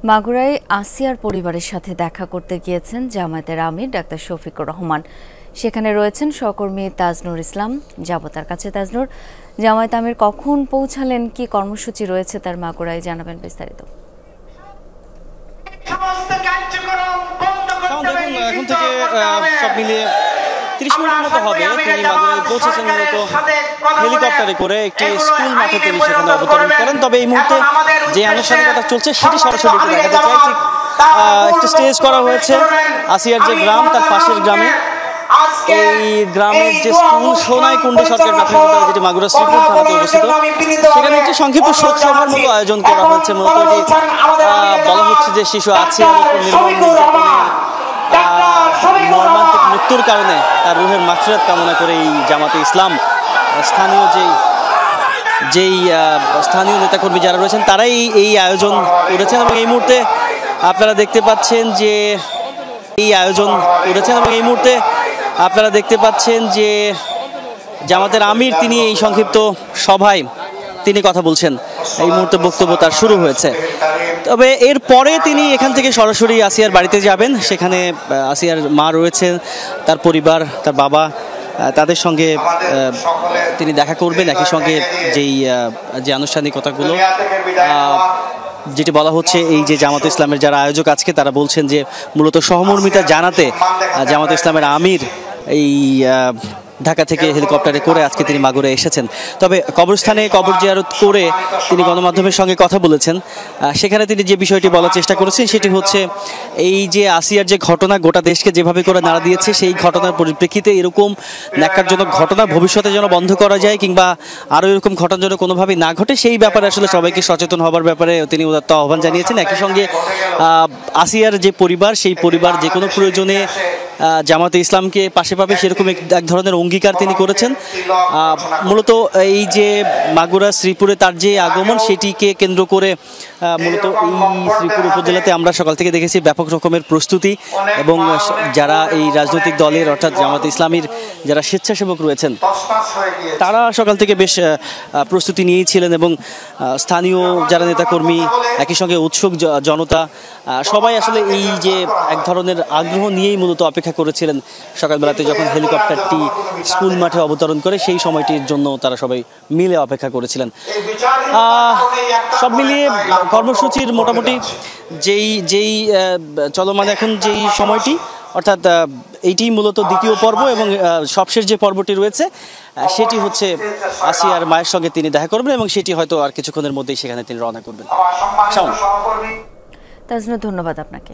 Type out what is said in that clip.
মাগুরায় আসিয়ার পরিবারের সাথে দেখা করতে গিয়েছেন জামায়াতের আমির ডাক্তার শফিকুর রহমান। সেখানে রয়েছেন সহকর্মী তাজনুর ইসলাম। যাব তার কাছে। তাজনুর, জামায়াত আমির কখন পৌঁছালেন, কি কর্মসূচি রয়েছে তার মাগুরায়, জানাবেন বিস্তারিত। এখন থেকে সব মিলিয়ে 30 মিনিটের মতো হবে। তিনি মাগুরায় পৌঁছেছেন মূলত হেলিকপ্টারে করে একটি স্কুল মাঠে তিনি সেখানে অবতরণ করেন। তবে এই মুহূর্তে যে আনুষ্ঠানিকতা চলছে সেটি সরাসরি দেখাতে চাই। ঠিক একটি স্টেজ করা হয়েছে আসিয়ার যে গ্রাম, তার পাশের গ্রামে। এই গ্রামের যে স্কুল সোনাইকুণ্ডু সরকারি প্রাথমিক বিদ্যালয়, যেটি মাগুরা শ্রীপুর থানাতে অবস্থিত, সেখানে একটি সংক্ষিপ্ত শোক সভার মতো আয়োজন করা হয়েছে। মূলত এটি বলা হচ্ছে যে শিশু আসিয়ার উপর মর্মান্তিক মৃত্যুর কারণে তার রুহের মাগফিরাত কামনা করে এই জামাতে ইসলাম স্থানীয় নেতাকর্মী যারা রয়েছেন তারাই এই আয়োজন করেছেন। এবং এই মুহূর্তে আপনারা দেখতে পাচ্ছেন যে জামাতের আমির তিনি এই সংক্ষিপ্ত সভায় তিনি কথা বলছেন। এই মুহূর্তে বক্তব্য তার শুরু হয়েছে। তবে এরপরে তিনি এখান থেকে সরাসরি আসিয়ার বাড়িতে যাবেন। সেখানে আসিয়ার মা রয়েছেন, তার পরিবার, তার বাবা, তাদের সঙ্গে তিনি দেখা করবেন। একই সঙ্গে যে আনুষ্ঠানিকতাগুলো যেটি বলা হচ্ছে, এই যে জামাত ইসলামের যারা আয়োজক আজকে তারা বলছেন যে মূলত সহমর্মিতা জানাতে জামাত ইসলামের আমির এই ঢাকা থেকে হেলিকপ্টারে করে আজকে তিনি মাগুরায় এসেছেন। তবে কবরস্থানে কবর জিয়ারত করে তিনি গণমাধ্যমের সঙ্গে কথা বলেছেন। সেখানে তিনি যে বিষয়টি বলার চেষ্টা করেছেন সেটি হচ্ছে এই যে আসিয়ার যে ঘটনা গোটা দেশকে যেভাবে করে নাড়া দিয়েছে, সেই ঘটনার পরিপ্রেক্ষিতে এরকম ন্যাক্কারজনক ঘটনা ভবিষ্যতে যেন বন্ধ করা যায় কিংবা আরও এরকম ঘটনা যেন কোনোভাবেই না ঘটে, সেই ব্যাপারে আসলে সবাইকে সচেতন হবার ব্যাপারে তিনি উদাত্ত আহ্বান জানিয়েছেন। একই সঙ্গে আসিয়ার যে পরিবার, সেই পরিবার যে কোনো প্রয়োজনে জামাতে ইসলামকে পাশে পাবে সেরকম এক ধরনের অঙ্গীকার তিনি করেছেন। মূলত এই যে মাগুরা শ্রীপুরে তার যে আগমন, সেটিকে কেন্দ্র করে মূলত এই শ্রীপুর উপজেলাতে আমরা সকাল থেকে দেখেছি ব্যাপক রকমের প্রস্তুতি। এবং যারা এই রাজনৈতিক দলের অর্থাৎ জামাতে ইসলামীর যারা স্বেচ্ছাসেবক রয়েছেন তারা সকাল থেকে বেশ প্রস্তুতি নিয়েছিলেন। এবং স্থানীয় যারা নেতাকর্মী, একই সঙ্গে উৎসুক জনতা, সবাই আসলে এই যে এক ধরনের আগ্রহ নিয়েই মূলত অপেক্ষা করেছিলেন সকালবেলাতে যখন হেলিকপ্টারটি স্কুল মাঠে অবতরণ করে, সেই সময়টির জন্য তারা সবাই মিলে অপেক্ষা করেছিলেন। সব মিলিয়ে কর্মসূচির মোটামুটি যেই চলমান এখন যেই সময়টি, অর্থাৎ এইটি মূলত দ্বিতীয় পর্ব। এবং সবশেষ যে পর্বটি রয়েছে সেটি হচ্ছে আসিয়ার মায়ের সঙ্গে তিনি দেখা করবেন এবং সেটি হয়তো আর কিছুক্ষণের মধ্যেই সেখানে তিনি রওনা করবেন। তাজনুর, ধন্যবাদ আপনাকে।